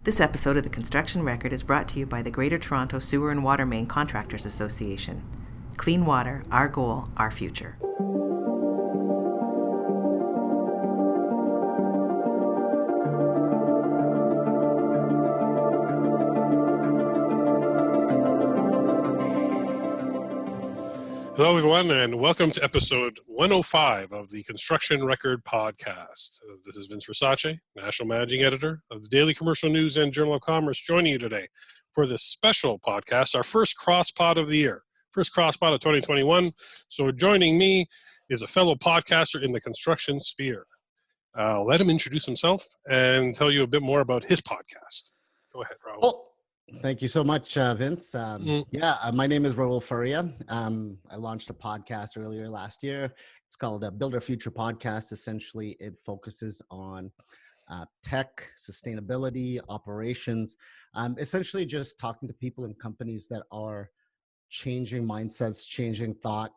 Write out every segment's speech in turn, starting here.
This episode of The Construction Record is brought to you by the Greater Toronto Sewer and Water Main Contractors Association. Clean water, our goal, our future. Hello, everyone, and welcome to episode 105 of the Construction Record podcast. This is Vince Versace, National Managing Editor of the Daily Commercial News and Journal of Commerce, joining you today for this special podcast, our first CrossPod of the year, first CrossPod of 2021. So joining me is a fellow podcaster in the construction sphere. I'll let him introduce himself and tell you a bit more about his podcast. Go ahead, Rahul. Oh, thank you so much, Vince. My name is Rahul Faria. I launched a podcast earlier last year. It's called Build Our Future Podcast. Essentially, it focuses on tech, sustainability, operations, essentially just talking to people and companies that are changing mindsets, changing thought,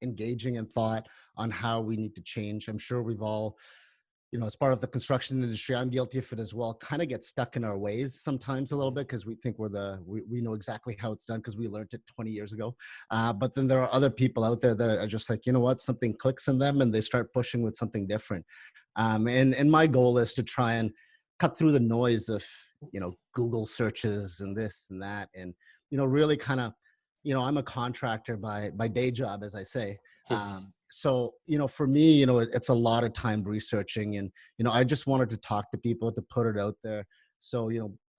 engaging in thought on how we need to change. I'm sure we've all, as part of the construction industry, I'm guilty of it as well, kind of get stuck in our ways sometimes a little bit because we think we know exactly how it's done because we learned it 20 years ago. But then there are other people out there that are just like, something clicks in them and they start pushing with something different. And my goal is to try and cut through the noise of, Google searches and this and that. And, really kind of, I'm a contractor by day job, as I say. So, for me, it's a lot of time researching and, I just wanted to talk to people, to put it out there. So,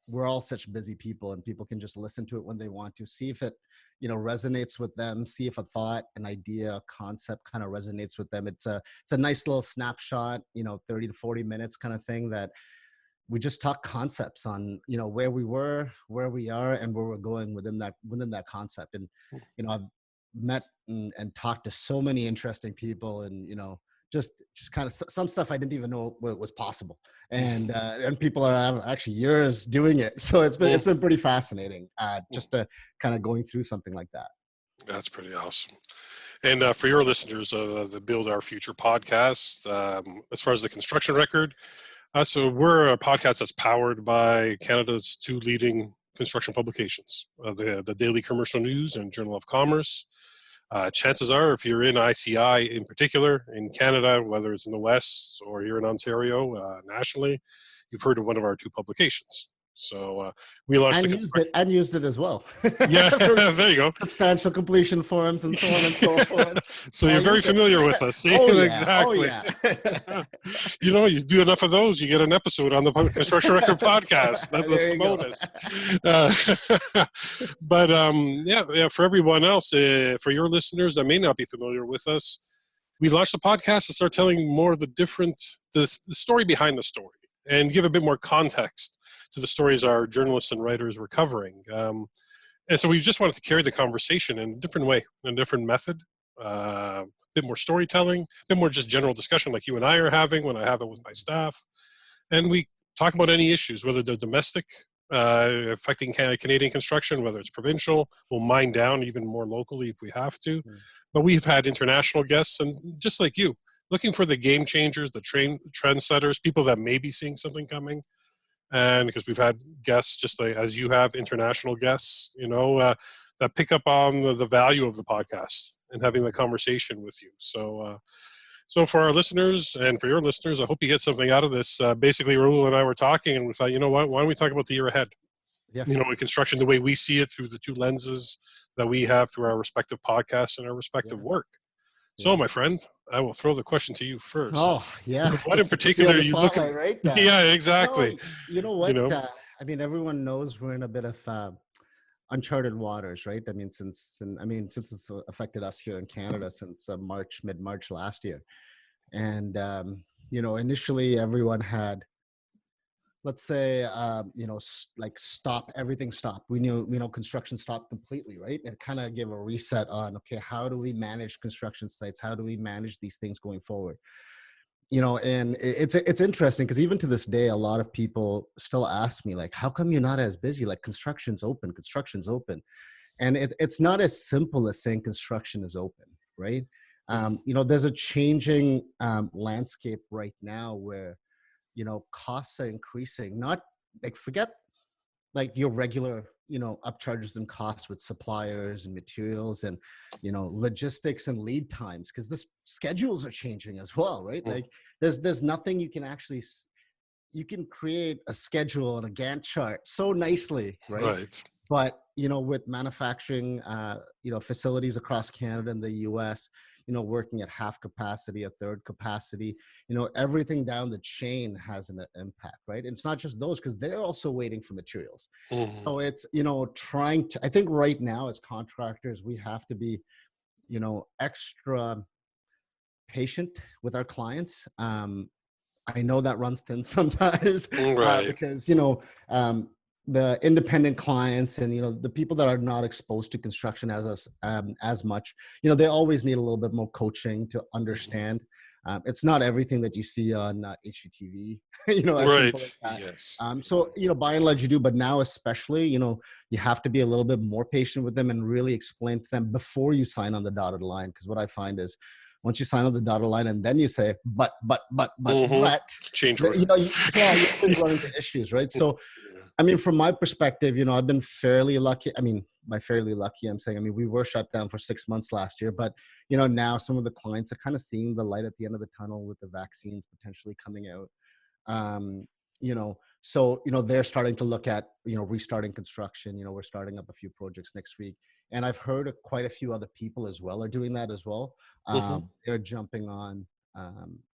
we're all such busy people and people can just listen to it when they want to, see if it, resonates with them, see if a thought, an idea, a concept kind of resonates with them. It's a nice little snapshot, 30 to 40 minutes kind of thing that we just talk concepts on, where we were, where we are, and where we're going within that concept. And, I've met and talked to so many interesting people and, just kind of some stuff I didn't even know was possible. And people are actually years doing it. So it's been pretty fascinating just to kind of going through something like that. That's pretty awesome. And for your listeners, the Build Our Future podcast, as far as the construction record, so we're a podcast that's powered by Canada's two leading construction publications, the Daily Commercial News and Journal of Commerce. Chances are, if you're in ICI in particular, in Canada, whether it's in the West or here in Ontario, nationally, you've heard of one of our two publications. So we launched and used it as well. Yeah, there you go. Substantial completion forums and so on and so forth. So you're very familiar with us. See? Oh, yeah. Exactly. Oh, yeah. You do enough of those, you get an episode on the Construction Record podcast. That's the bonus. But for everyone else, for your listeners that may not be familiar with us, we launched a podcast to start telling more of the story behind the story and give a bit more context to the stories our journalists and writers were covering. And so we just wanted to carry the conversation in a different way, in a different method, a bit more storytelling, a bit more just general discussion like you and I are having when I have it with my staff. And we talk about any issues, whether they're domestic, affecting Canadian construction, whether it's provincial, we'll mine down even more locally if we have to. But we've had international guests, and just like you, looking for the game changers, the trendsetters, people that may be seeing something coming. And because we've had guests, just like as you have, international guests, that pick up on the value of the podcast and having the conversation with you. So for our listeners and for your listeners, I hope you get something out of this. Basically, Rahul and I were talking and we thought, why don't we talk about the year ahead? Yeah. In construction, the way we see it through the two lenses that we have through our respective podcasts and our respective work. So, my friend, I will throw the question to you first. Oh, yeah. What in particular are you looking at? Right? Yeah, exactly. You know what? Everyone knows we're in a bit of uncharted waters, right? Since it's affected us here in Canada since mid-March last year. And, initially everyone had, let's say, everything stopped. We know construction stopped completely, right? And kind of give a reset on, okay, how do we manage construction sites? How do we manage these things going forward? And it's interesting because even to this day, a lot of people still ask me, like, how come you're not as busy? Like, construction's open. And it's not as simple as saying construction is open, right? There's a changing landscape right now where, costs are increasing. Not like, forget like your regular, upcharges and costs with suppliers and materials and, logistics and lead times, because the schedules are changing as well, right? Mm. Like there's nothing you can actually, you can create a schedule and a Gantt chart so nicely, right? Right. But, with manufacturing, facilities across Canada and the US, working at half capacity, a third capacity, everything down the chain has an impact, right? And it's not just those, because they're also waiting for materials. Mm-hmm. So it's, I think right now as contractors, we have to be, extra patient with our clients. I know that runs thin sometimes, Right. because, the independent clients and, the people that are not exposed to construction as us, as much, they always need a little bit more coaching to understand. It's not everything that you see on HGTV, as Right. simple as that. Yes. So, by and large you do, but now especially, you have to be a little bit more patient with them and really explain to them before you sign on the dotted line. Because what I find is, once you sign on the dotted line and then you say, but, Mm-hmm. Change order. you always run into issues, right? So, Yeah. I mean, from my perspective, I've been fairly lucky. I mean, by fairly lucky, I'm saying, we were shut down for 6 months last year, but, now some of the clients are kind of seeing the light at the end of the tunnel with the vaccines potentially coming out. Um, so, they're starting to look at, restarting construction. We're starting up a few projects next week. And I've heard quite a few other people as well are doing that as well. Mm-hmm. They're jumping on,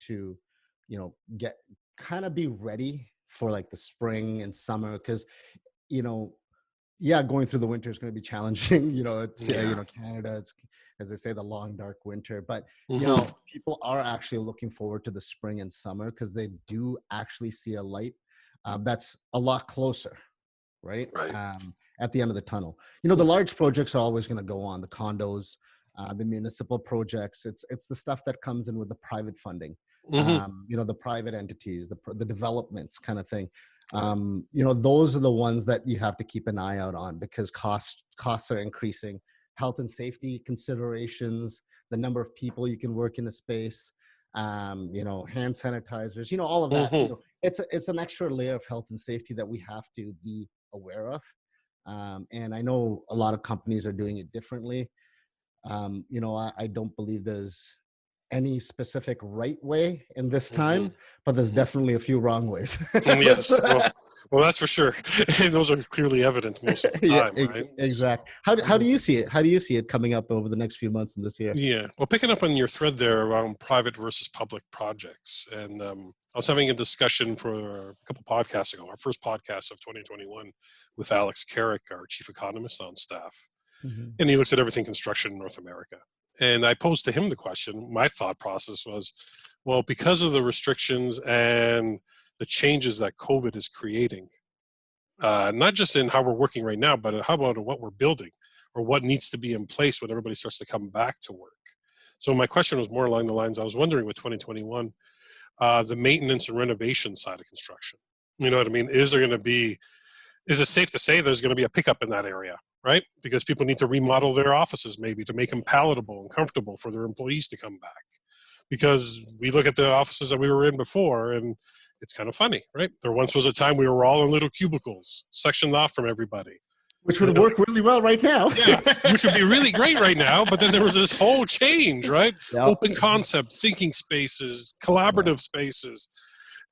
to, get kind of be ready for like the spring and summer. Because, you know, yeah, going through the winter is going to be challenging. It's, Yeah. Canada, it's, as they say, the long, dark winter. But, Mm-hmm. people are actually looking forward to the spring and summer because they do actually see a light that's a lot closer, right? Right. At the end of the tunnel. The large projects are always going to go on, the condos, the municipal projects. It's the stuff that comes in with the private funding, Mm-hmm. the private entities, the developments kind of thing. Right. Those are the ones that you have to keep an eye out on because costs are increasing. Health and safety considerations, the number of people you can work in a space, hand sanitizers, all of that. Mm-hmm. It's an extra layer of health and safety that we have to be aware of. And I know a lot of companies are doing it differently. I don't believe there's any specific right way in this Mm-hmm. time, but there's Mm-hmm. definitely a few wrong ways. Yes. Well, that's for sure. And those are clearly evident most of the Yeah, time, right? So, exactly. How do you see it? How do you see it coming up over the next few months in this year? yeah. Well, picking up on your thread there around private versus public projects, and I was having a discussion for a couple podcasts ago, our first podcast of 2021, with Alex Carrick, our chief economist on staff, Mhm. and he looks at everything construction in North America. And I posed to him the question. My thought process was, well, because of the restrictions and the changes that COVID is creating, not just in how we're working right now, but how about what we're building or what needs to be in place when everybody starts to come back to work. So my question was more along the lines, I was wondering with 2021, the maintenance and renovation side of construction. You know what I mean? Is it safe to say there's going to be a pickup in that area, right? Because people need to remodel their offices maybe to make them palatable and comfortable for their employees to come back. Because we look at the offices that we were in before and it's kind of funny, right? There once was a time we were all in little cubicles, sectioned off from everybody. Which would work really well right now. Yeah, which would be really great right now. But then there was this whole change, right? Yep. Open concept, thinking spaces, collaborative spaces.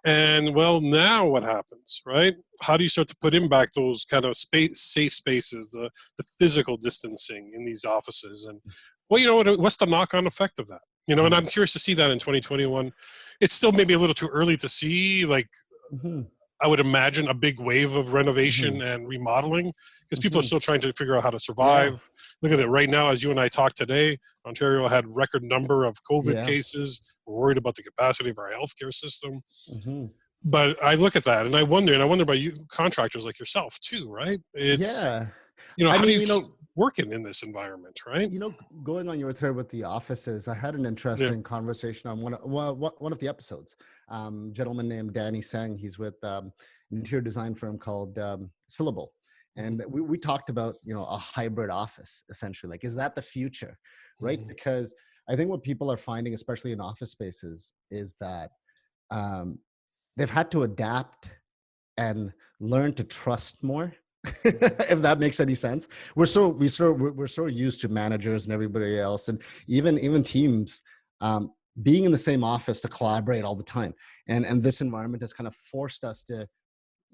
And well, now what happens, right? How do you start to put in back those kind of safe spaces, the physical distancing in these offices? And well, what's the knock-on effect of that? And I'm curious to see that in 2021. It's still maybe a little too early to see, like, Mhm. I would imagine a big wave of renovation Mhm. and remodeling because people are Mhm. still trying to figure out how to Yeah. survive. Look at it right now, as you and I talk today, Ontario had record number of COVID Yeah. cases. We're worried about the capacity of our healthcare system. Mhm. But I look at that and I wonder about you contractors like yourself too, right? It's, Yeah. I how do mean, you keep working in this environment, right? going on your thread with the offices, I had an Yeah. interesting conversation on one of the episodes. Gentleman named Danny Sang, he's with an interior design firm called Syllable. And we talked about, a hybrid office, essentially. Like, is that the future, right? Mhm. Because I think what people are finding, especially in office spaces, is that they've had to adapt and learn to trust more if that makes any sense. We're so used to managers and everybody else, and even teams being in the same office to collaborate all the time. And this environment has kind of forced us to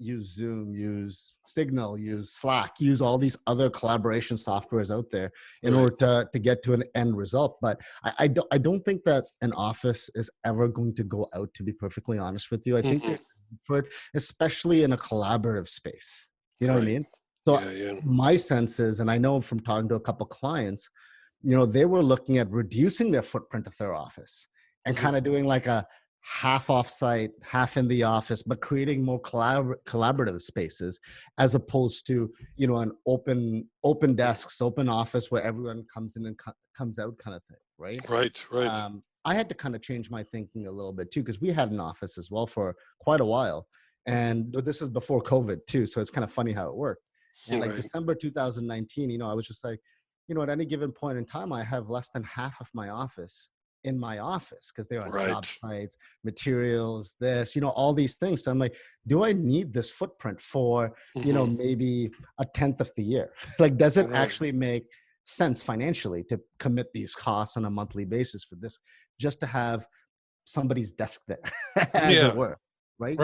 use Zoom, use Signal, use Slack, use all these other collaboration softwares out there in order to get to an end result. But I don't think that an office is ever going to go out, to be perfectly honest with you. I think there's a need for it, especially in a collaborative space. You know what I mean? So my sense is, and I know from talking to a couple clients, they were looking at reducing their footprint of their office and kind of doing like a half off-site, half in the office, but creating more collaborative spaces, as opposed to an open desks, open office where everyone comes in and comes out kind of thing, right? Right. I had to kind of change my thinking a little bit too, because we had an office as well for quite a while, and this is before COVID too, so it's kind of funny how it worked. And like December 2019, I was just like, at any given point in time, I have less than half of my office in my office, because they're on job sites, materials, all these things. So I'm like, do I need this footprint for, maybe a tenth of the year? Like, does it actually make sense financially to commit these costs on a monthly basis for this, just to have somebody's desk there, as it were? Right.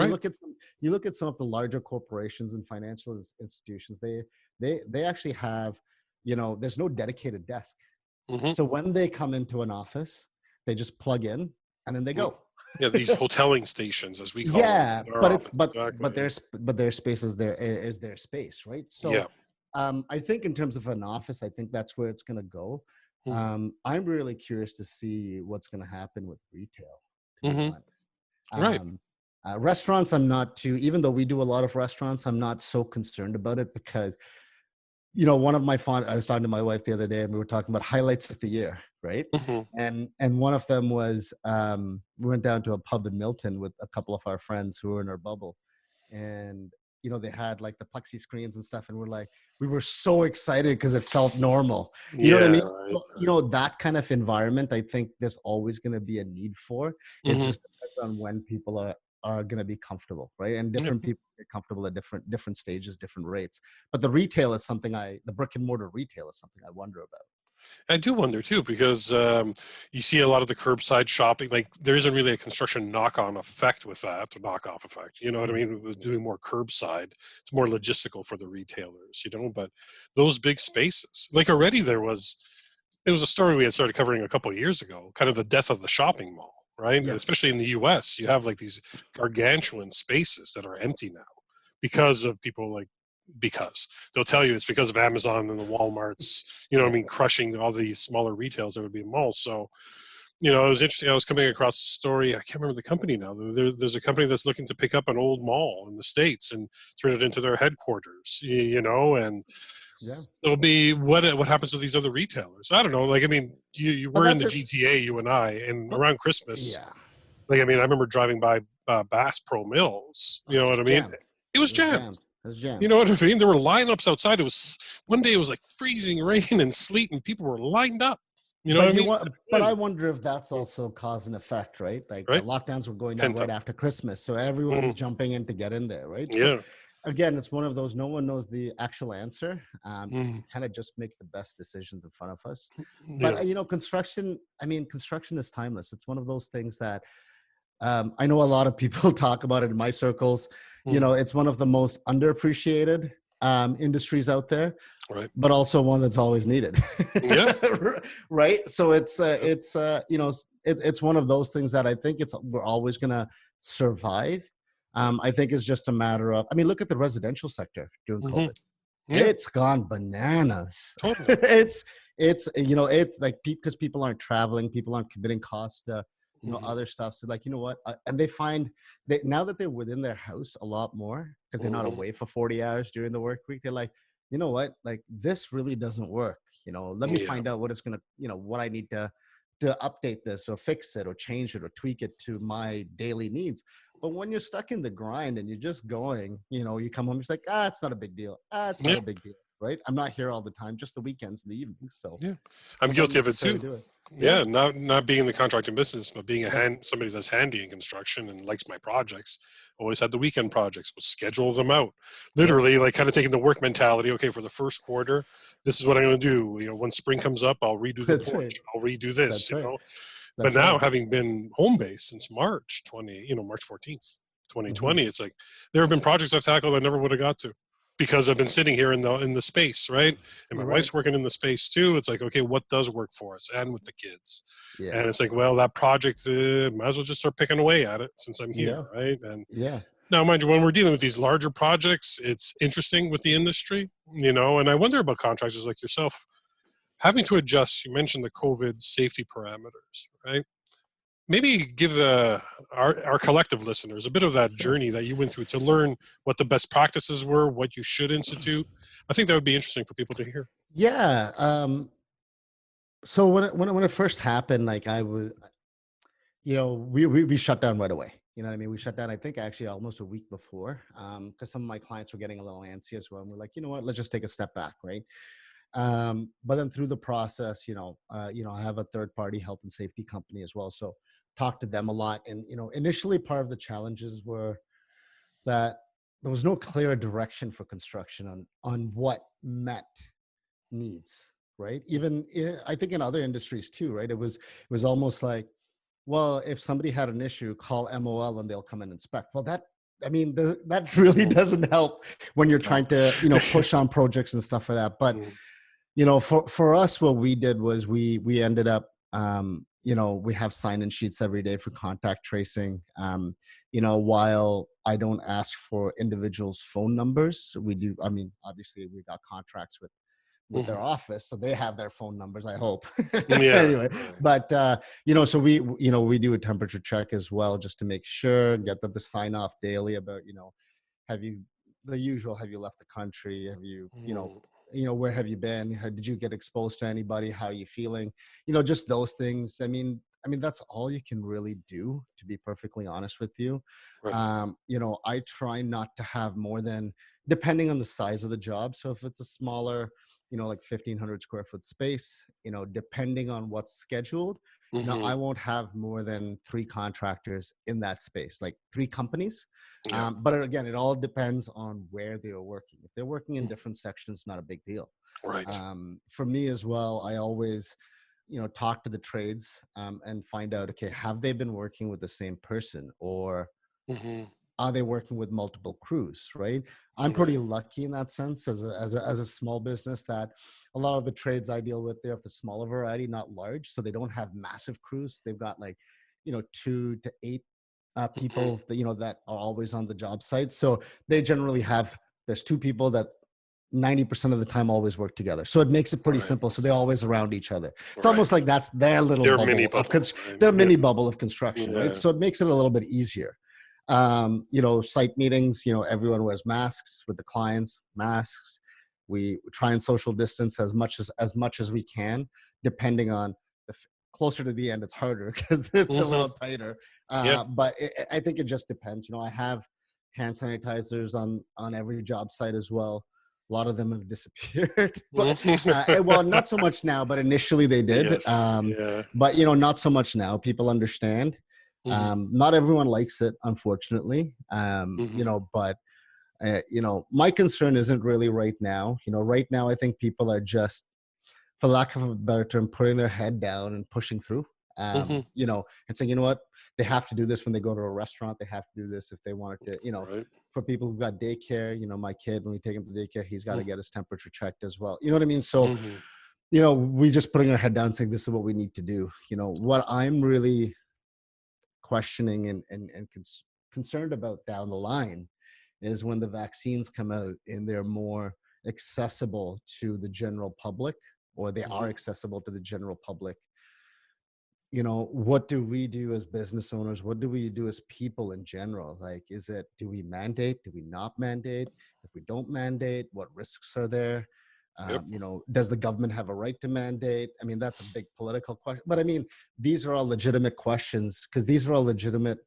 You look at some of the larger corporations and financial institutions, they actually have, there's no dedicated desk. So when they come into an office, they just plug in and then they go. These hoteling stations, as we call them. But their space is their space, right? So I think in terms of an office, I think that's where it's going to go. I'm really curious to see what's going to happen with retail, to be honest. Restaurants, I'm not too, even though we do a lot of restaurants, I'm not so concerned about it, because one of I was talking to my wife the other day, and we were talking about highlights of the year, right? And one of them was we went down to a pub in Milton with a couple of our friends who were in our bubble, and they had like the plexi screens and stuff, and we were so excited because it felt normal. You know what I mean? So, that kind of environment, I think there's always going to be a need for. It just depends on when people are going to be comfortable, right? And different people get comfortable at different stages, different rates. But the retail is something the brick and mortar retail is something I wonder about. I do wonder too, because you see a lot of the curbside shopping, like there isn't really a construction knock-on effect with that, or knock-off effect. You know what I mean? We're doing more curbside. It's more logistical for the retailers, but those big spaces, like already it was a story we had started covering a couple of years ago, kind of the death of the shopping mall. Right? Yeah. Especially in the US, you have like these gargantuan spaces that are empty now because of people because they'll tell you it's because of Amazon and the Walmarts, crushing all these smaller retails that would be in malls. So, it was interesting. I was coming across a story. I can't remember the company now. There's a company that's looking to pick up an old mall in the States and turn it into their headquarters, and it'll be what happens to these other retailers. I don't know. You were in the GTA, you and I, and around Christmas. I remember driving by Bass Pro Mills. You know what I mean? It was jammed. You know what I mean? There were lineups outside. One day it was like freezing rain and sleet, and people were lined up. You know what I mean? But I wonder if that's also cause and effect, right? The lockdowns were going down right after Christmas, so everyone's jumping in to get in there, right? So, again, it's one of those, no one knows the actual answer. Kind of just make the best decisions in front of us. But, construction is timeless. It's one of those things that I know a lot of people talk about it in my circles. It's one of the most underappreciated industries out there, but also one that's always needed. Right. So it's one of those things that I think we're always going to survive. I think it's just a matter of, look at the residential sector during COVID. It's gone bananas. Totally. It's like, because people aren't traveling, people aren't committing costs to, other stuff. So and they find that now that they're within their house a lot more, because they're not away for 40 hours during the work week, they're like, this really doesn't work. Let me find out what it's going to, what I need to update this or fix it or change it or tweak it to my daily needs. But when you're stuck in the grind and you're just going, you come home, it's like, it's not a big deal. It's not a big deal. Right. I'm not here all the time, just the weekends and the evenings. So I'm guilty of it too. Yeah, not being in the contracting business, but being somebody that's handy in construction and likes my projects. Always had the weekend projects, but schedule them out. Literally, like kind of taking the work mentality. Okay, for the first quarter, this is what I'm going to do. When spring comes up, I'll redo the That's porch. right. I'll redo this. That's right. But That's now, right. having been home based since March 14th, 2020, Mm-hmm. it's like there have been projects I've tackled I never would have got to because I've been sitting here in the space, right? And my Right. wife's working in the space too. It's like, okay, what does work for us and with the kids? Yeah. And it's like, well, that project, might as well just start picking away at it since I'm here, Yeah. right? And Yeah. now, mind you, when we're dealing with these larger projects, it's interesting with the industry, and I wonder about contractors like yourself having to adjust. You mentioned the COVID safety parameters, right? Maybe give our collective listeners a bit of that Sure. journey that you went through to learn what the best practices were, what you should institute. I think that would be interesting for people to hear. Yeah. So when it first happened, like I was, we shut down right away. You know what I mean? We shut down, I think actually almost a week before, because some of my clients were getting a little antsy as well. And we're like, you know what, let's just take a step back, right? But then through the process, I have a third party health and safety company as well. So talk to them a lot. And, initially part of the challenges were that there was no clear direction for construction on what met needs, right? Even I think in other industries too, right? It was almost like, well, if somebody had an issue, call MOL and they'll come and inspect. Well, that really doesn't help when you're trying to, push on projects and stuff like that. But for us, what we did was we ended up, we have sign-in sheets every day for contact tracing. While I don't ask for individuals' phone numbers, we do. I mean, obviously, we got contracts with their office, so they have their phone numbers, I hope. Yeah. Anyway, but so we do a temperature check as well, just to make sure, get them to sign off daily about, have you, the usual, have you left the country, have you, where have you been, did you get exposed to anybody, how are you feeling, just those things. I mean that's all you can really do, to be perfectly honest with you. Right. I try not to have more than, depending on the size of the job, so if it's a smaller, like 1,500 square foot space, depending on what's scheduled, I won't have more than 3 contractors in that space, like 3 companies. Yeah. But again, it all depends on where they are working. If they're working in different sections, not a big deal. Right. For me as well, I always, talk to the trades, and find out, okay, have they been working with the same person, or are they working with multiple crews, right? I'm pretty lucky in that sense as a small business, that a lot of the trades I deal with, they're of the smaller variety, not large. So they don't have massive crews. They've got like, 2 to 8 people that, that are always on the job site. So they generally there's 2 people that 90% of the time always work together. So it makes it pretty simple. So they're always around each other. It's almost like that's their little Their bubble mini of bubble, right? their mini bubble of construction, Yeah. right? So it makes it a little bit easier. Site meetings, everyone wears masks with the clients, masks. We try and social distance as much as we can, depending on closer to the end, it's harder because it's a little tighter. But I think it just depends. I have hand sanitizers on every job site as well. A lot of them have disappeared, but well, not so much now, but initially they did. Yes. Yeah. But not so much now. People understand. Not everyone likes it, unfortunately. But my concern isn't really right now. Right now, I think people are just, for lack of a better term, putting their head down and pushing through. And saying, you know what, they have to do this when they go to a restaurant. They have to do this if they wanted to, for people who've got daycare, my kid, when we take him to daycare, he's got to get his temperature checked as well. You know what I mean? So, we just putting our head down and saying, this is what we need to do. What I'm really questioning and concerned about down the line is when the vaccines come out and they're more accessible to the general public, or they are accessible to the general public. What do we do as business owners? What do we do as people in general? Like, do we mandate? Do we not mandate? If we don't mandate, what risks are there? Does the government have a right to mandate? I mean, that's a big political question. But I mean, these are all legitimate questions, because these are all legitimate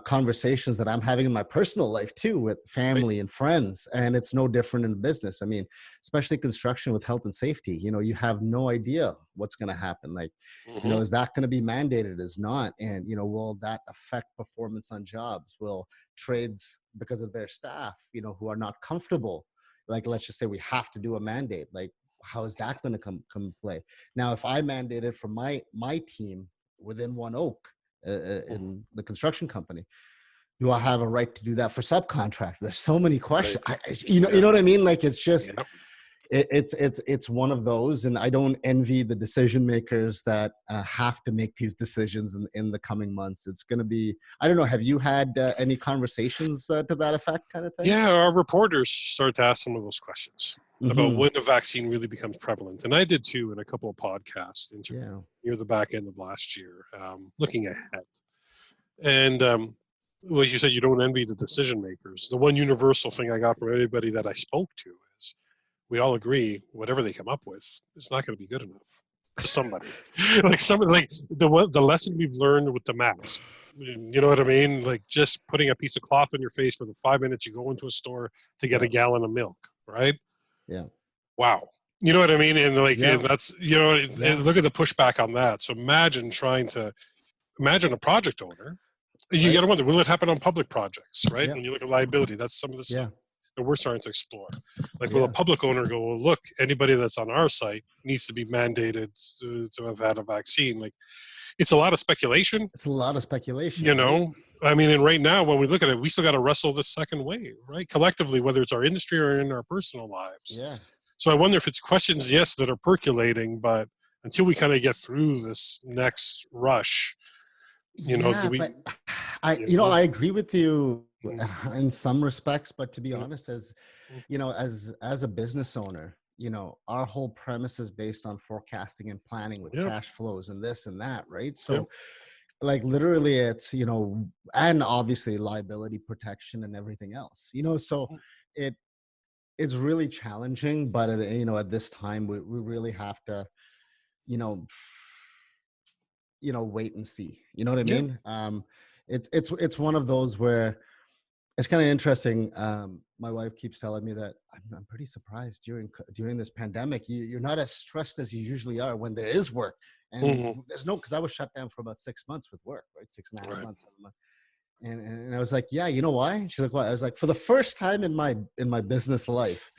conversations that I'm having in my personal life too, with family and friends. And it's no different in business. I mean, especially construction with health and safety, you have no idea what's going to happen. Like, is that going to be mandated? Is not. And, will that affect performance on jobs? Will trades, because of their staff, who are not comfortable, like, let's just say we have to do a mandate, like, how is that going to come play? Now, if I mandated for my team within One Oak, in the construction company, do I have a right to do that for subcontractors? There's so many questions. You know what I mean? Like, it's just, it's one of those, and I don't envy the decision makers that have to make these decisions in the coming months. It's going to be, I don't know. Have you had any conversations to that effect, kind of thing? Yeah, our reporters start to ask some of those questions about when a vaccine really becomes prevalent. And I did too in a couple of podcasts near the back end of last year, looking ahead. And well, as you said, you don't envy the decision makers. The one universal thing I got from everybody that I spoke to is we all agree whatever they come up with is not going to be good enough to somebody. like the lesson we've learned with the mask. You know what I mean? Like, just putting a piece of cloth on your face for the 5 minutes you go into a store to get a gallon of milk, right? Yeah. Wow. You know what I mean? And and that's, and look at the pushback on that. So imagine a project owner. You got to wonder, will it happen on public projects, right? When you look at liability, that's some of the stuff that we're starting to explore. Like, will a public owner go, well, look, anybody that's on our site needs to be mandated to have had a vaccine? Like, it's a lot of speculation. I mean, and right now, when we look at it, we still got to wrestle this second wave, right? Collectively, whether it's our industry or in our personal lives. Yeah. So I wonder if it's questions, that are percolating, but until we kind of get through this next rush, I agree with you in some respects, but to be honest, as a business owner, our whole premise is based on forecasting and planning with cash flows and this and that, right? So like, literally it's, and obviously liability protection and everything else, so it's really challenging, but at this time we really have to, wait and see. You know what I mean? It's one of those where it's kind of interesting. My wife keeps telling me that I'm pretty surprised during this pandemic, you're not as stressed as you usually are when there is work. And there's because I was shut down for about 6 months with work, right? 6.5 months, 7 months. And I was like, yeah, you know why? She's like, what? I was like, for the first time in my business life,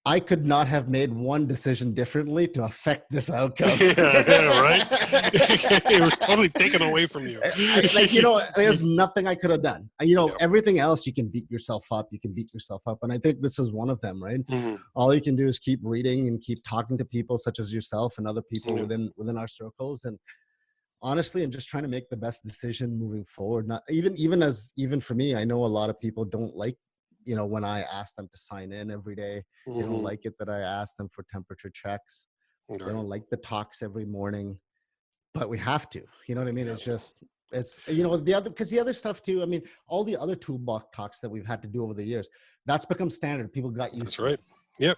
I could not have made one decision differently to affect this outcome. Right? It was totally taken away from you. There's nothing I could have done. Everything else, you can beat yourself up. And I think this is one of them, right? All you can do is keep reading and keep talking to people such as yourself and other people within our circles. And honestly, I'm just trying to make the best decision moving forward. Not even for me, I know a lot of people don't like, when I ask them to sign in every day. They don't like it that I ask them for temperature checks. They don't like the talks every morning, but we have to, you know what I mean? It's just, the other stuff too. I mean, all the other toolbox talks that we've had to do over the years, that's become standard. People got used to it. That's right. Yep.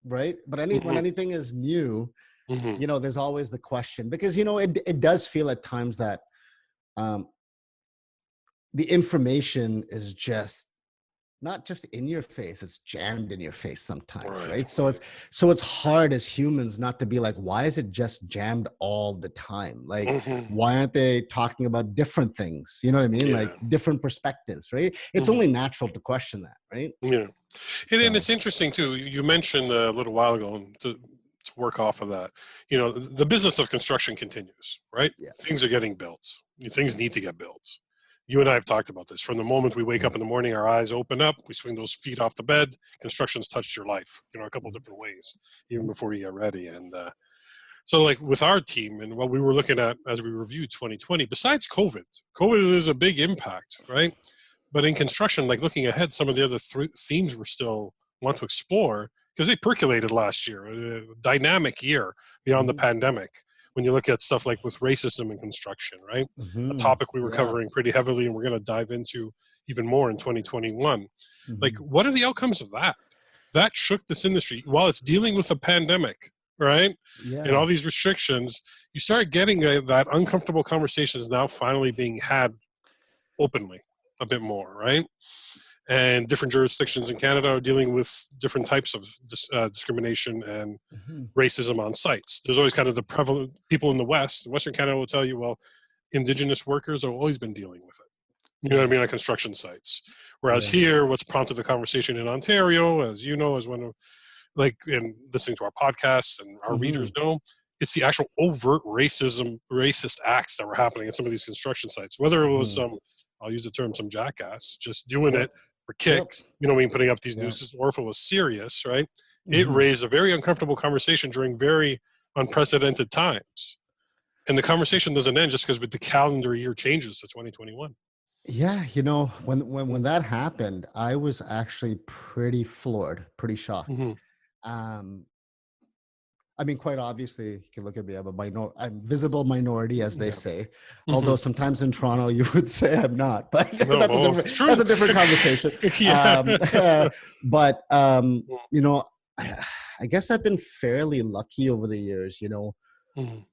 Right. But when anything is new, there's always the question, because, it does feel at times that the information is just not just in your face, it's jammed in your face sometimes, right? So it's hard as humans not to be like, why is it just jammed all the time? Like, why aren't they talking about different things? You know what I mean? Like, different perspectives, right? It's only natural to question that, right? Yeah. And it's interesting too, you mentioned a little while ago, to work off of that, the business of construction continues, right? Things are getting built. Things need to get built. You and I have talked about this. From the moment we wake up in the morning, our eyes open up, we swing those feet off the bed, construction's touched your life, a couple of different ways, even before you get ready. And so like with our team and what we were looking at as we reviewed 2020, besides COVID is a big impact, right? But in construction, like looking ahead, some of the other themes we still want to explore, because they percolated last year, a dynamic year beyond the pandemic. When you look at stuff like with racism in construction, right? A topic we were covering pretty heavily, and we're going to dive into even more in 2021. Like, what are the outcomes of that? That shook this industry while it's dealing with a pandemic, right? And all these restrictions. You start getting that uncomfortable conversations now finally being had openly a bit more, right? And different jurisdictions in Canada are dealing with different types of discrimination and racism on sites. There's always kind of the prevalent people in the West. Western Canada will tell you, well, Indigenous workers have always been dealing with it. You know what I mean, on construction sites. Whereas here, what's prompted the conversation in Ontario, as you know, as one of, like, in listening to our podcasts and our readers know, it's the actual overt racist acts that were happening at some of these construction sites. Whether it was I'll use the term, some jackass just doing it for kicks, you know what I mean, putting up these nooses, or if it was serious, right? It raised a very uncomfortable conversation during very unprecedented times. And the conversation doesn't end just because with the calendar year changes to 2021. Yeah, you know, when that happened, I was actually pretty floored, pretty shocked. I mean, quite obviously, you can look at me, I'm visible minority, as they say. Although sometimes in Toronto, you would say I'm not, but that's a different conversation. You know, I guess I've been fairly lucky over the years, you know.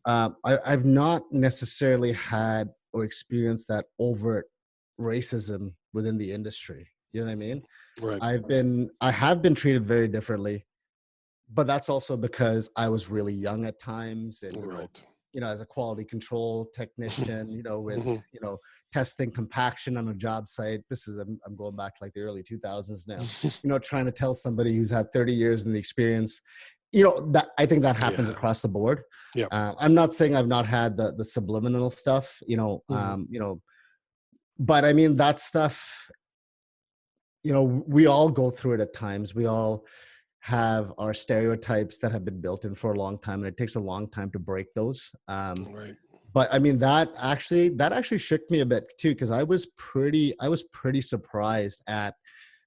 I've not necessarily had or experienced that overt racism within the industry. You know what I mean? Right. I have been treated very differently. But that's also because I was really young at times, and you know, as a quality control technician, you know, with you know, testing compaction on a job site. I'm going back to like the early 2000s now. You know, trying to tell somebody who's had 30 years in the experience, you know, that I think that happens across the board. I'm not saying I've not had the subliminal stuff, you know, you know, but I mean that stuff. You know, we all go through it at times. We all have our stereotypes that have been built in for a long time, and it takes a long time to break those. But I mean, that actually shook me a bit too, because I was pretty surprised at,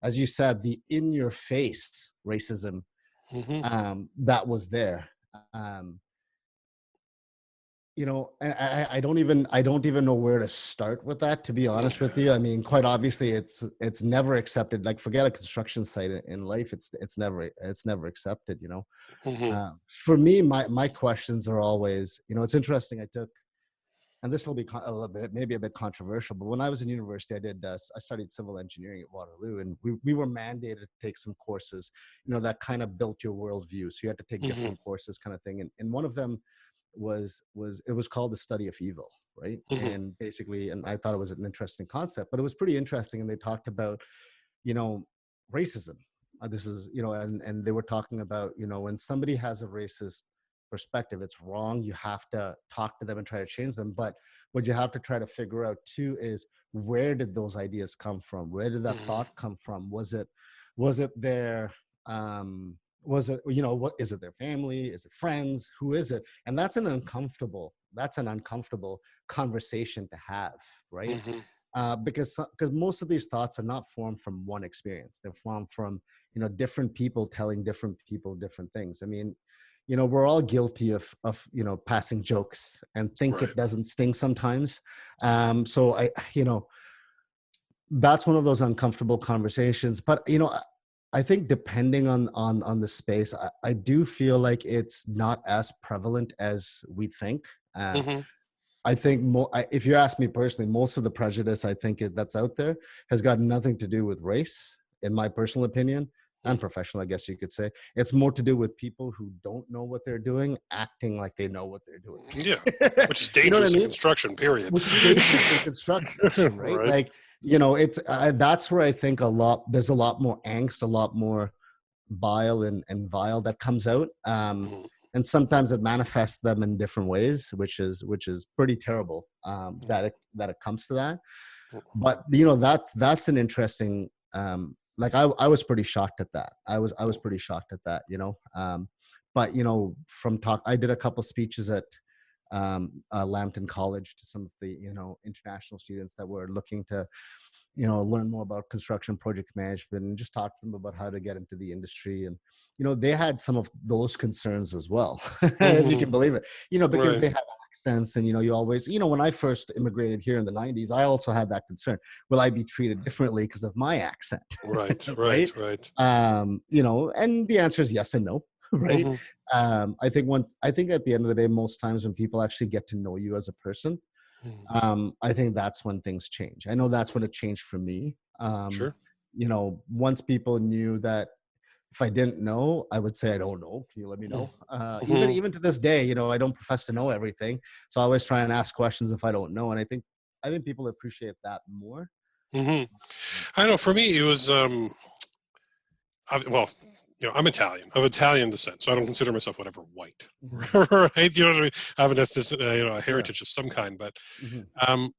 as you said, the in your face racism that was there. You know, and I don't even know where to start with that, to be honest with you. I mean, quite obviously, it's never accepted. Like, forget a construction site in life; it's never accepted. You know, for me, my questions are always, you know, it's interesting. And this will be a little bit, maybe a bit controversial, but when I was in university, I studied civil engineering at Waterloo, and we were mandated to take some courses, you know, that kind of built your worldview. So you had to take different courses, kind of thing, and one of them was called the study of evil, right? And basically, and I thought it was an interesting concept, but it was pretty interesting. And they talked about, you know, racism. This is, you know, and they were talking about, you know, when somebody has a racist perspective, it's wrong. You have to talk to them and try to change them. But what you have to try to figure out too is, where did those ideas come from? Where did that thought come from? Was it their was it, you know, what is it, their family? Is it friends? Who is it? And that's an uncomfortable conversation to have, right? Because most of these thoughts are not formed from one experience. They're formed from, you know, different people telling different people different things. I mean, you know, we're all guilty of you know, passing jokes and think it doesn't sting sometimes. So you know, that's one of those uncomfortable conversations. But, you know, I think depending on the space, I do feel like it's not as prevalent as we think. I think if you ask me personally, most of the prejudice I think that's out there has got nothing to do with race, in my personal opinion, and professional, I guess you could say. It's more to do with people who don't know what they're doing, acting like they know what they're doing. Yeah, which is dangerous you know in construction, period. Which is dangerous in construction, right? Like, you know, it's that's where I think there's a lot more angst, a lot more bile and vile that comes out. And sometimes it manifests them in different ways, which is pretty terrible, that it comes to that. But, you know, that's an interesting, like I was pretty shocked at that. I was pretty shocked at that, you know. But, you know, I did a couple speeches at Lambton College to some of the, you know, international students that were looking to, you know, learn more about construction project management, and just talk to them about how to get into the industry. And, you know, they had some of those concerns as well, if you can believe it, you know, because they have accents. And, you know, you always, you know, when I first immigrated here in the 90s, I also had that concern. Will I be treated differently because of my accent? Right. You know, and the answer is yes and no. Right. I think at the end of the day, most times when people actually get to know you as a person, I think that's when things change. I know that's when it changed for me. Sure. Once people knew that if I didn't know, I would say I don't know. Can you let me know? Mm-hmm. Even to this day, I don't profess to know everything, so I always try and ask questions if I don't know, and I think people appreciate that more. Mm-hmm. I know. For me, it was well, I'm Italian, of Italian descent, so I don't consider myself whatever white, right? You know what I mean? I have an ethnic, a Sure. heritage of some kind, but Hmm. um,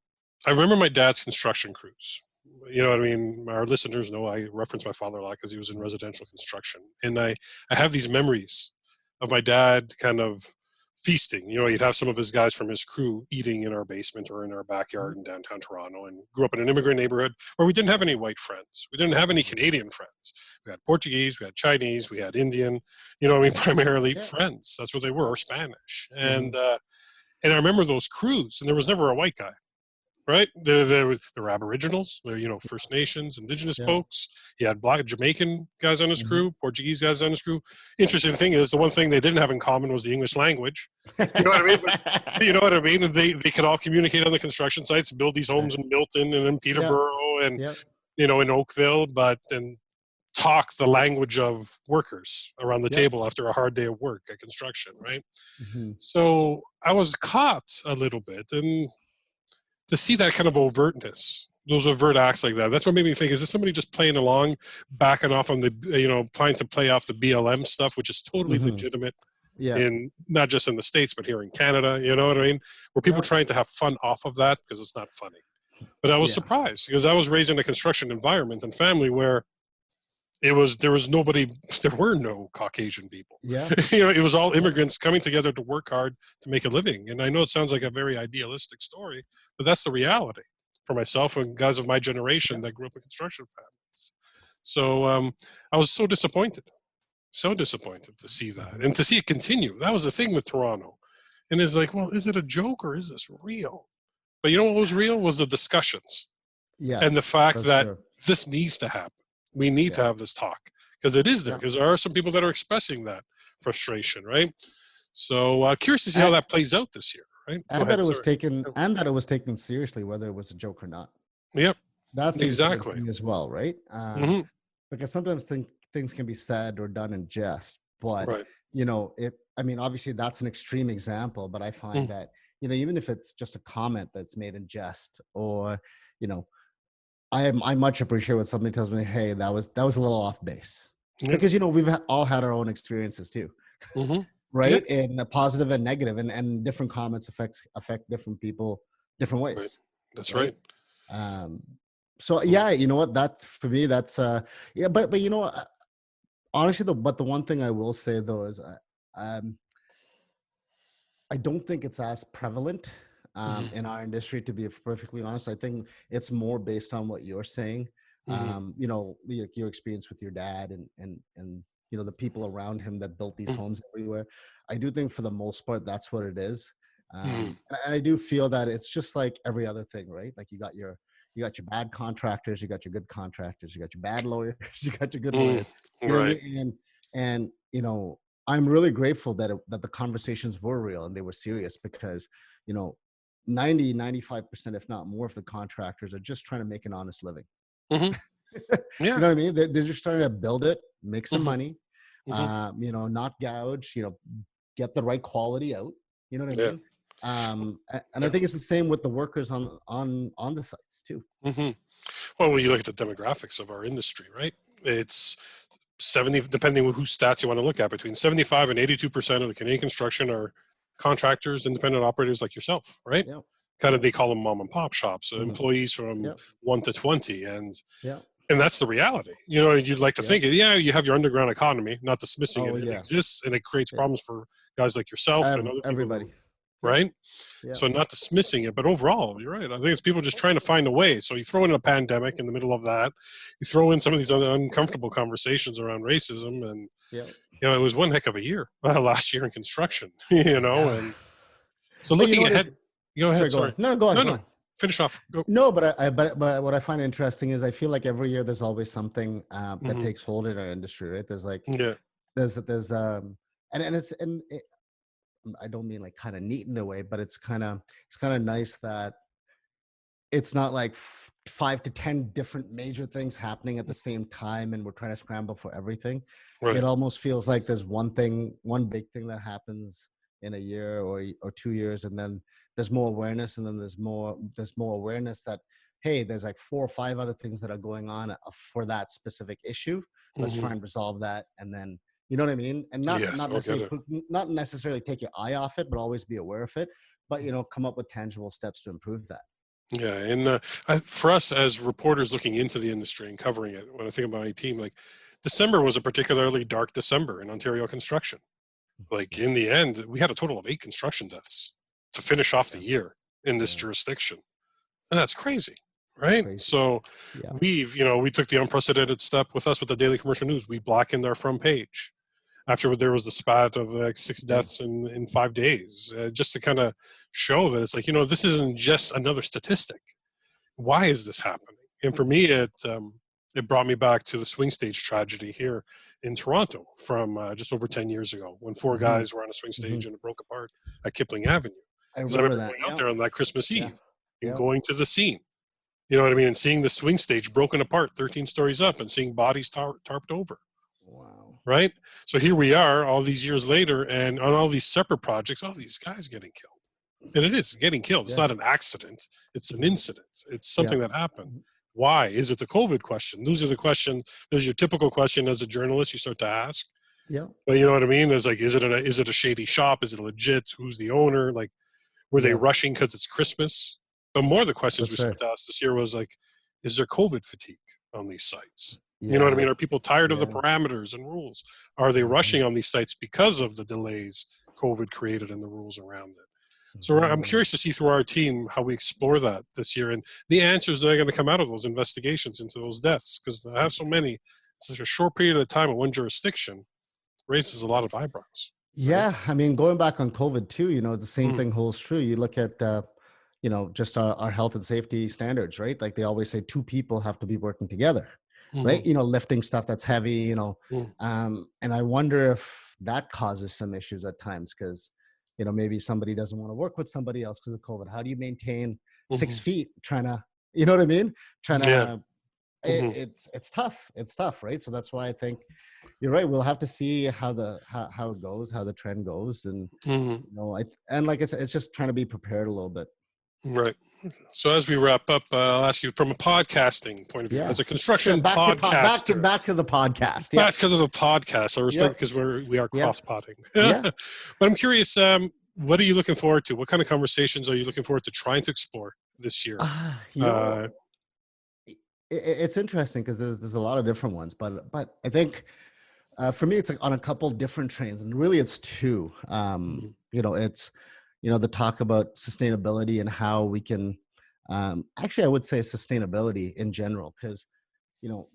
I remember my dad's construction crews. You know what I mean? Our listeners know I reference my father a lot because he was in residential construction, and I have these memories of my dad kind of feasting. He'd have some of his guys from his crew eating in our basement or in our backyard in downtown Toronto, and grew up in an immigrant neighborhood where we didn't have any white friends. We didn't have any Canadian friends. We had Portuguese, we had Chinese, we had Indian. Primarily Yeah. friends. That's what they were, or Spanish. Hmm. And I remember those crews, and there was never a white guy. Right, there were Aboriginals, First Nations, Indigenous Yeah. folks. He had Black Jamaican guys on his Hmm. crew, Portuguese guys on his crew. Interesting thing is, the one thing they didn't have in common was the English language. You know what I mean? But you know what I mean? They could all communicate on the construction sites, build these homes in Milton and in Yeah. Peterborough and Yeah. in Oakville, but then talk the language of workers around the Yeah. table after a hard day of work at construction, right? Hmm. So I was caught a little bit, and to see that kind of overtness, those overt acts like that, that's what made me think, is this somebody just playing along, backing off on the, trying to play off the BLM stuff, which is totally Hmm. legitimate Yeah. in not just in the States, but here in Canada, you know what I mean? Were people Yeah. trying to have fun off of that because it's not funny. But I was Yeah. surprised because I was raised in a construction environment and family where there was nobody, there were no Caucasian people. Yeah. It was all Yeah. immigrants coming together to work hard to make a living. And I know it sounds like a very idealistic story, but that's the reality for myself and guys of my generation Yeah. that grew up in construction families. So I was so disappointed to see that and to see it continue. That was the thing with Toronto. And it's like, well, is it a joke or is this real? But you know what was real was the discussions and the Yes, fact for that sure. this needs to happen. We need to Yeah. have this talk because it is there, Yeah. because there are some people that are expressing that frustration, right? So curious to see how And, that plays out this year, right? Go and that ahead, it was sorry. taken and that it was taken seriously, whether it was a joke or not. Yep, That's the important exactly. thing as well, right? Hmm. Because sometimes things can be said or done in jest, but Right. obviously that's an extreme example, but I find Mm. that, even if it's just a comment that's made in jest, or, I much appreciate when somebody tells me, hey, that was a little off base. Yep. Because, we've all had our own experiences too, Hmm. right? Yep. In a positive and negative, and different comments affect different people different Right. ways, That's right? right. Um, so Mm. yeah, you know what? That's for me. That's yeah, but honestly, the one thing I will say though is, um, I don't think it's as prevalent Hmm. in our industry. To be perfectly honest, I think it's more based on what you're saying. Hmm. Your experience with your dad and the people around him that built these homes everywhere. I do think for the most part that's what it is. Hmm. And I do feel that it's just like every other thing, right? Like you got your bad contractors, you got your good contractors, you got your bad lawyers, you got your good Mm. lawyers. You know what I Right. mean? And I'm really grateful that the conversations were real and they were serious, because you know 95%, if not more, of the contractors are just trying to make an honest living. Hmm. You Yeah. know what I mean? They're just trying to build it, make some Hmm. money, Hmm. not gouge, get the right quality out. You know what I Yeah. mean? And I Yeah. think it's the same with the workers on the sites too. Hmm. Well, when you look at the demographics of our industry, right? It's 70, depending on whose stats you want to look at, between 75 and 82% of the Canadian construction are contractors, independent operators like yourself, right? Yeah. Kind of, Yeah. they call them mom and pop shops, Hmm. employees from Yeah. 1 to 20. Yeah. And that's the reality. You'd like to Yeah. think, yeah, you have your underground economy, not dismissing it. Oh It yeah. exists and it creates Yeah. problems for guys like yourself and other people who, Everybody. Yeah. right? Yeah. So not dismissing it, but overall, you're right. I think it's people just trying to find a way. So you throw in a pandemic in the middle of that, you throw in some of these uncomfortable conversations around racism, and Yeah. it was one heck of a year last year in construction. Yeah. And so But you know looking what ahead, is go ahead. sorry, go on. Sorry, No, go on, no, go no, on. finish off. Go. No, but what I find interesting is I feel like every year there's always something that Hmm. takes hold in our industry, right? There's like Yeah. there's and it's and it, I don't mean like kind of neat in a way, but it's kind of nice that it's not like 5 to 10 different major things happening at the same time and we're trying to scramble for everything. Right. It almost feels like there's one big thing that happens in a year or 2 years, and then there's more awareness, and then there's more awareness that, hey, there's like 4 or 5 other things that are going on for that specific issue. Let's try and resolve that, and then, you know what I mean? And Yes, I'll get it. not necessarily take your eye off it, but always be aware of it, but come up with tangible steps to improve that. Yeah, and for us as reporters looking into the industry and covering it, when I think about my team, like December was a particularly dark December in Ontario construction. Like in the end, we had a total of 8 construction deaths to finish off the year in this jurisdiction, and that's crazy, right? Crazy. So Yeah. we took the unprecedented step with us with the Daily Commercial News. We blackened our front page after there was the spat of like 6 deaths in 5 days, just to kind of show that it's like, this isn't just another statistic. Why is this happening? And for me, it brought me back to the swing stage tragedy here in Toronto from just over 10 years ago, when 4 guys were on a swing stage and it broke apart at Kipling Avenue. I remember that. Going out there on that Christmas Eve and Yeah. going to the scene, you know what I mean, and seeing the swing stage broken apart 13 stories up and seeing bodies tarped over. Wow. Right? So here we are all these years later, and on all these separate projects, all these guys getting killed. And it is getting killed. It's not an accident. It's an incident. It's something that happened. Why? Is it the COVID question? Those are the questions. There's your typical question as a journalist you start to ask. Yeah. But you know what I mean? There's like, is it a shady shop? Is it legit? Who's the owner? Like, were they rushing because it's Christmas? But more of the questions we started to ask this year was like, is there COVID fatigue on these sites? You know what I mean? Are people tired of the parameters and rules? Are they rushing on these sites because of the delays COVID created and the rules around it? So I'm curious to see through our team how we explore that this year and the answers that are going to come out of those investigations into those deaths, because to have so many, such a short period of time in one jurisdiction raises a lot of eyebrows. Yeah. I mean, going back on COVID too, the same thing holds true. You look at, just our health and safety standards, right? Like they always say 2 people have to be working together. Right. Lifting stuff that's heavy, and I wonder if that causes some issues at times because, maybe somebody doesn't want to work with somebody else because of COVID. How do you maintain 6 feet trying to, you know what I mean? It's tough. It's tough. Right. So that's why I think you're right. We'll have to see how it goes, how the trend goes. And, and like I said, it's just trying to be prepared a little bit. Right. So as we wrap up, I'll ask you from a podcasting point of view, as a construction podcaster. Back to the podcast. Back to the podcast. I respect because we are cross-podding. But I'm curious, what are you looking forward to? What kind of conversations are you looking forward to trying to explore this year? It's interesting because there's a lot of different ones, but I think for me, it's like on a couple different trains, and really it's 2. It's the talk about sustainability and how we can, actually, I would say sustainability in general, because,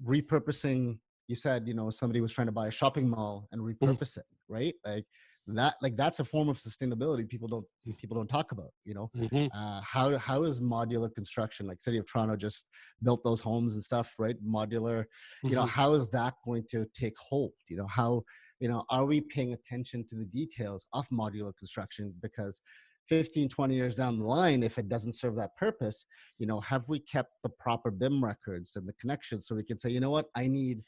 repurposing, you said, somebody was trying to buy a shopping mall and repurpose it, right? That's a form of sustainability people don't talk about, how is modular construction, like City of Toronto just built those homes and stuff, right? Modular, how is that going to take hold? How, are we paying attention to the details of modular construction? Because 15, 20 years down the line, if it doesn't serve that purpose, have we kept the proper BIM records and the connections so we can say, you know what, I need,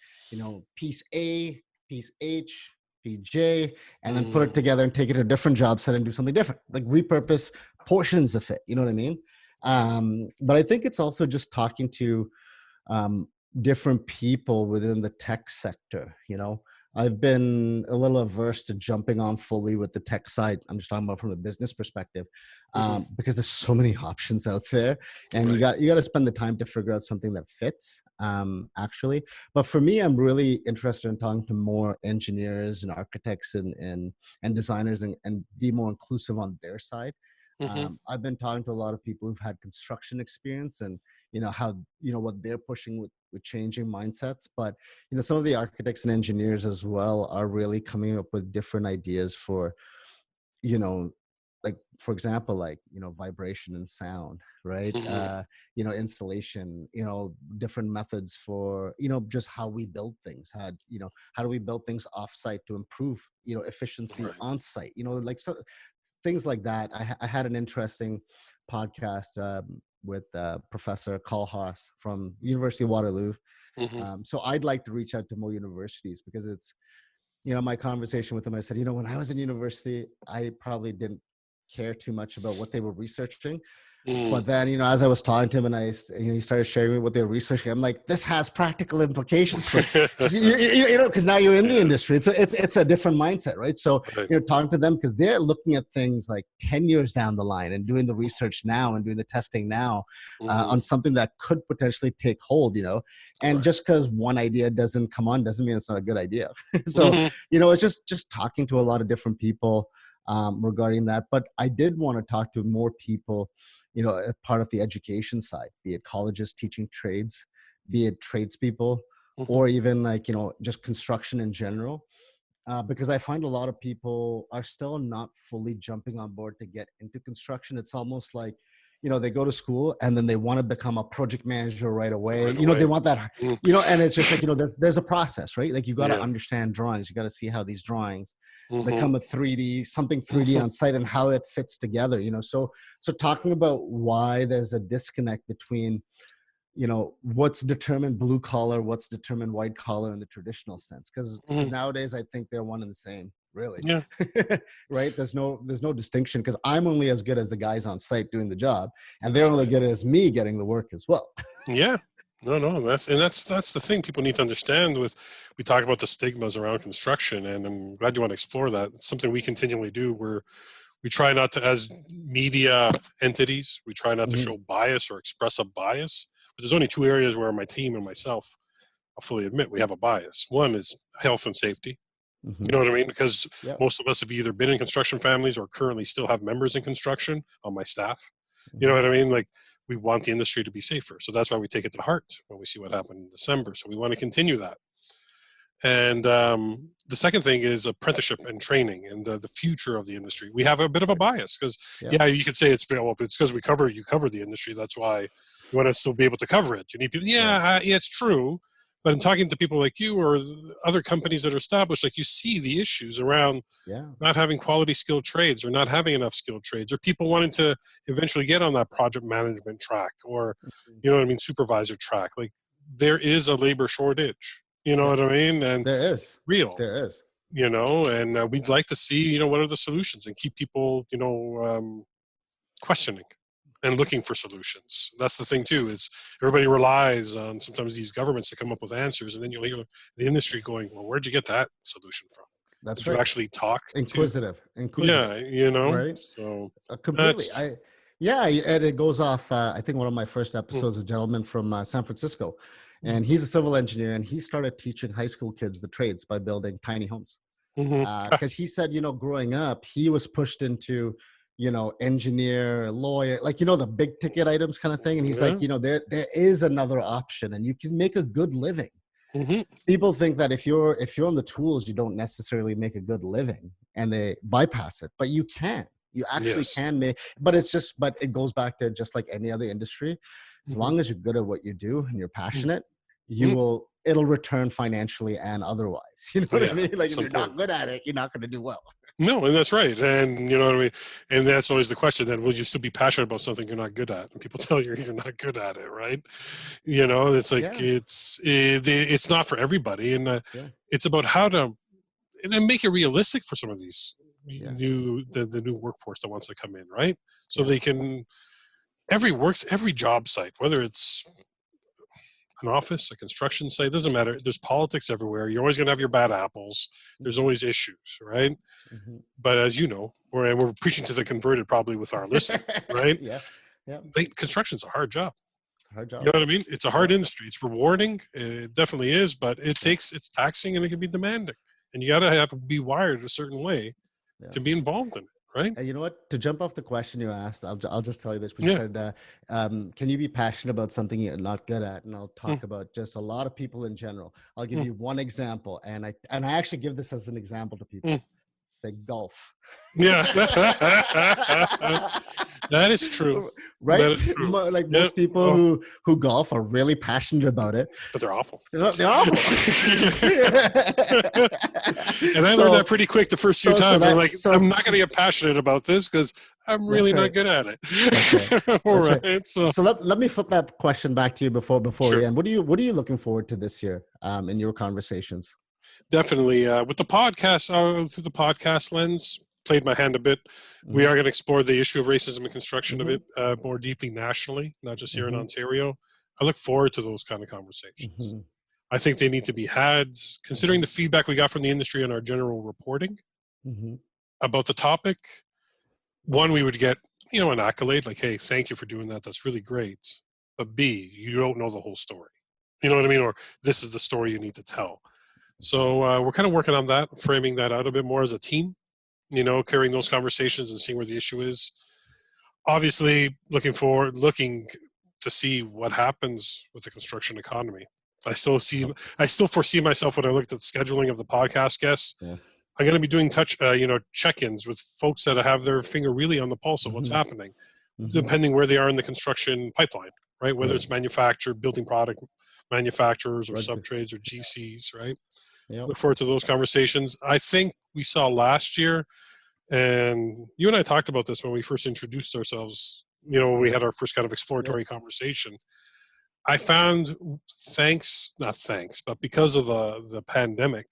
piece A, piece H, piece J, and then put it together and take it to a different job site and do something different, like repurpose portions of it. You know what I mean? But I think it's also just talking to different people within the tech sector. I've been a little averse to jumping on fully with the tech side. I'm just talking about from the business perspective, because there's so many options out there, and you got to spend the time to figure out something that fits, actually. But for me, I'm really interested in talking to more engineers and architects and designers and be more inclusive on their side. I've been talking to a lot of people who've had construction experience and, how, what they're pushing with changing mindsets. But, some of the architects and engineers as well are really coming up with different ideas for, like, for example, like, vibration and sound, right? Installation, different methods for, just how we build things. How do we build things off-site to improve, efficiency on-site, like so things like that. I had an interesting podcast with Professor Kalhas from University of Waterloo. So I'd like to reach out to more universities, because it's, my conversation with them, I said, when I was in university, I probably didn't care too much about what they were researching. But then, as I was talking to him and he started sharing me what they were researching, I'm like, this has practical implications for, because now you're in the industry. It's a different mindset, right? So, talking to them, because they're looking at things like 10 years down the line and doing the research now and doing the testing now on something that could potentially take hold, and just because one idea doesn't come on doesn't mean it's not a good idea. So, it's just talking to a lot of different people regarding that. But I did want to talk to more people, part of the education side, be it colleges teaching trades, be it tradespeople, or even just construction in general. Because I find a lot of people are still not fully jumping on board to get into construction. It's almost like, they go to school and then they want to become a project manager right away. They want that, and it's just like, there's a process, right? Like you got to understand drawings. You got to see how these drawings become a 3D on site and how it fits together, So talking about why there's a disconnect between, what's determined blue collar, what's determined white collar in the traditional sense. Because nowadays I think they're one and the same, really. Yeah. Right? There's no distinction, because I'm only as good as the guys on site doing the job, and they're only good as me getting the work as well. Yeah. No, that's the thing people need to understand. We talk about the stigmas around construction, and I'm glad you want to explore that. It's something we continually do, where we try not to, as media entities, we try not to show bias or express a bias. But there's only two areas where my team and myself, I'll fully admit, we have a bias. One is health and safety. You know what I mean? Because most of us have either been in construction families or currently still have members in construction on my staff. You know what I mean? Like, we want the industry to be safer. So that's why we take it to heart when we see what happened in December. So we want to continue that. And the second thing is apprenticeship and training and the future of the industry. We have a bit of a bias because, you could say it's because you cover the industry. That's why you want to still be able to cover it. You need people. It's true. But in talking to people like you or other companies that are established, like, you see the issues around not having quality skilled trades or not having enough skilled trades, or people wanting to eventually get on that project management track or, supervisor track. Like, there is a labor shortage, you know what I mean? And there is. There is. And we'd like to see, what are the solutions, and keep people, questioning and looking for solutions. That's the thing too, is everybody relies on sometimes these governments to come up with answers, and then you'll hear the industry going, well, where'd you get that solution from? That's right. You actually talk inquisitive. Yeah, right. So completely. And it goes off. I think one of my first episodes, a gentleman from San Francisco, and he's a civil engineer, and he started teaching high school kids the trades by building tiny homes. Because he said, growing up, he was pushed into, engineer, lawyer, like, the big ticket items kind of thing. And he's like, there is another option, and you can make a good living. People think that if you're on the tools, you don't necessarily make a good living, and they bypass it, but you can. You actually can make, but it goes back to just like any other industry. As long as you're good at what you do and you're passionate, it'll return financially and otherwise. You know what I mean? Like, if you're not good at it, you're not going to do well. No, and that's right. And you know what I mean? And that's always the question then, will you still be passionate about something you're not good at? And people tell you you're not good at it, right? It's like, it's not for everybody. And it's about how to make it realistic for some of these new workforce that wants to come in, right? So they can, every job site, whether it's an office, a construction site, doesn't matter. There's politics everywhere. You're always going to have your bad apples. There's always issues, right? But as you know, we're preaching to the converted probably with our listening, right? Construction's a hard job. Hard job. You know what I mean? It's a hard industry. It's rewarding. It definitely is, but it's taxing and it can be demanding. And you got to have to be wired a certain way to be involved in it. Right. You know what? To jump off the question you asked, I'll just tell you this. You said, can you be passionate about something you're not good at? And I'll talk about just a lot of people in general. I'll give you one example, and I actually give this as an example to people. Say golf. Yeah, that is true. Right? That is true. Like most people who golf are really passionate about it, but they're awful. They're awful. And I learned that pretty quick the first few times. I'm not going to get passionate about this because I'm really That's not right. good at it. That's All right. right. So So let me flip that question back to you before sure. we end. What are you looking forward to this year in your conversations? Definitely. With the podcast, through the podcast lens, played my hand a bit. We Mm-hmm. are going to explore the issue of racism and construction a Mm-hmm. bit more deeply nationally, not just here in Mm-hmm. Ontario. I look forward to those kind of conversations. Mm-hmm. I think they need to be had, considering the feedback we got from the industry on our general reporting Mm-hmm. about the topic. One, we would get, an accolade like, hey, thank you for doing that. That's really great. But B, you don't know the whole story. You know what I mean? Or this is the story you need to tell. So we're kind of working on that, framing that out a bit more as a team, carrying those conversations and seeing where the issue is. Obviously, looking to see what happens with the construction economy. I still foresee myself when I looked at the scheduling of the podcast guests. Yeah. I'm going to be doing check-ins with folks that have their finger really on the pulse of what's Mm-hmm. happening, Mm-hmm. depending where they are in the construction pipeline, right? Whether Right. it's manufactured, building product manufacturers or Right. subtrades or GCs, right? Yep. Look forward to those conversations. I think we saw last year, and you and I talked about this when we first introduced ourselves, when we had our first kind of exploratory conversation. I found but because of the pandemic,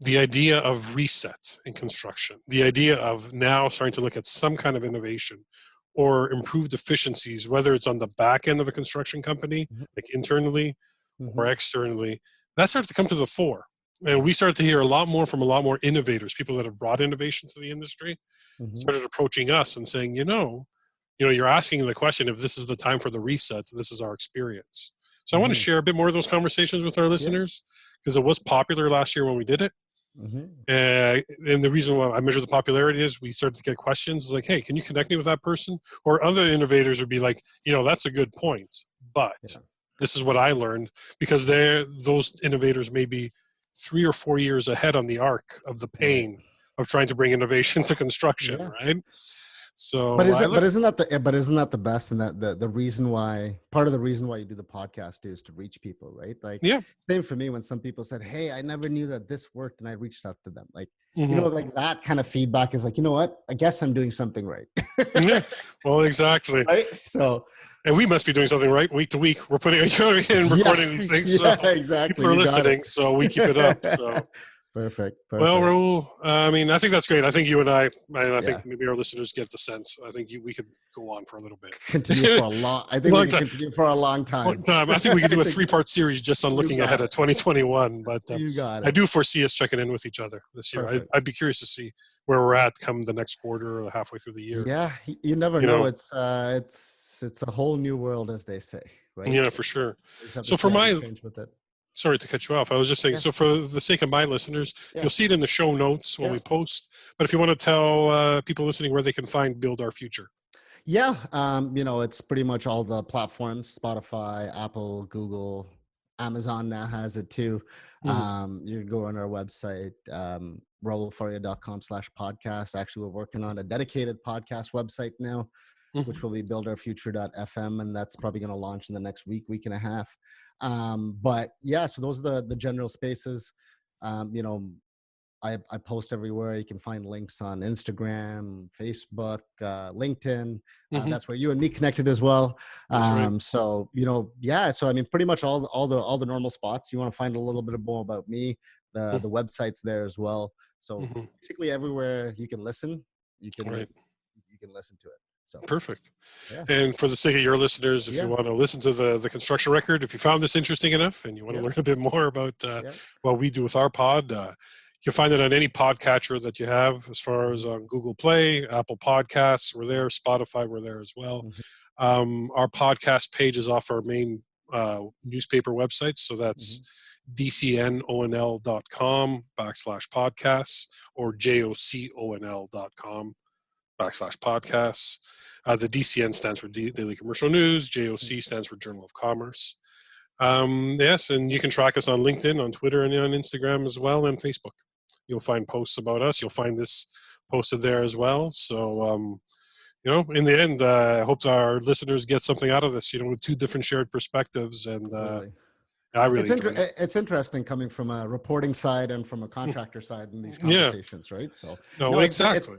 the idea of reset in construction, the idea of now starting to look at some kind of innovation or improved efficiencies, whether it's on the back end of a construction company, Mm-hmm. like internally Mm-hmm. or externally, that started to come to the fore. And we started to hear a lot more from a lot more innovators, people that have brought innovation to the industry, Mm-hmm. started approaching us and saying, you're asking the question if this is the time for the reset, this is our experience. So I want to share a bit more of those conversations with our listeners because it was popular last year when we did it. Mm-hmm. And the reason why I measure the popularity is we started to get questions like, hey, can you connect me with that person? Or other innovators would be like, that's a good point, but this is what I learned, because those innovators may be 3 or 4 years ahead on the arc of the pain of trying to bring innovation to construction, right? So, but isn't that the best? And that the reason why, part of the reason why you do the podcast is to reach people, right? Like, same for me when some people said, "Hey, I never knew that this worked," and I reached out to them. Like, like that kind of feedback is like, you know what? I guess I'm doing something right. Yeah. Well, exactly. Right. So. And we must be doing something right week to week. We're putting and recording these things. So exactly. People are listening, so we keep it up. So. Perfect. Well, Rahul, I think that's great. I think you and I think maybe our listeners get the sense. I think we could go on for a little bit. Continue for a long. I think we can continue for a long time. I think we could do a 3-part series just on looking ahead at 2021. But you got it. I do foresee us checking in with each other this year. I'd be curious to see where we're at come the next quarter or halfway through the year. Yeah, you never know. It's a whole new world, as they say. Right? Yeah, for sure. So for my change with it. Sorry to cut you off. I was just saying, so for the sake of my listeners, you'll see it in the show notes when we post. But if you want to tell people listening where they can find Build Our Future. Yeah. It's pretty much all the platforms, Spotify, Apple, Google, Amazon now has it too. You can go on our website, rahulfaria.com/podcast. Actually, we're working on a dedicated podcast website now, which will be buildourfuture.fm. And that's probably going to launch in the next week and a half. But yeah, so those are the general spaces. I post everywhere. You can find links on Instagram, Facebook, LinkedIn. That's where you and me connected as well. Right. So, so I mean, pretty much all the normal spots. You want to find a little bit more about me, the website's there as well. So basically everywhere you can listen, you can listen to it. So perfect. Yeah. And for the sake of your listeners, if you want to listen to the construction record, if you found this interesting enough and you want to learn a bit more about what we do with our pod, you can find it on any podcatcher that you have, as far as on Google Play, Apple Podcasts, we're there, Spotify, we're there as well. Our podcast page is off our main newspaper website, so that's dcnonl.com/podcasts or joconl.com/podcasts. The DCN stands for Daily Commercial News. JOC stands for Journal of Commerce. Yes, and you can track us on LinkedIn, on Twitter, and on Instagram as well, and Facebook. You'll find posts about us. You'll find this posted there as well. So, in the end, I hope our listeners get something out of this, with 2 different shared perspectives. And I really it's interesting coming from a reporting side and from a contractor side in these conversations, right? So exactly.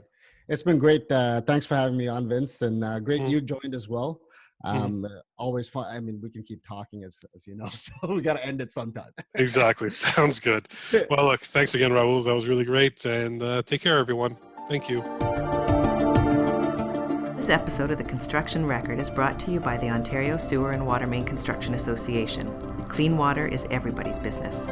It's been great. Thanks for having me on, Vince, and great you joined as well. Always fun. I mean, we can keep talking as you know, so we got to end it sometime. Exactly. Sounds good. Well, look, thanks again, Rahul. That was really great. And take care, everyone. Thank you. This episode of The Construction Record is brought to you by the Ontario Sewer and Water Main Construction Association. Clean water is everybody's business.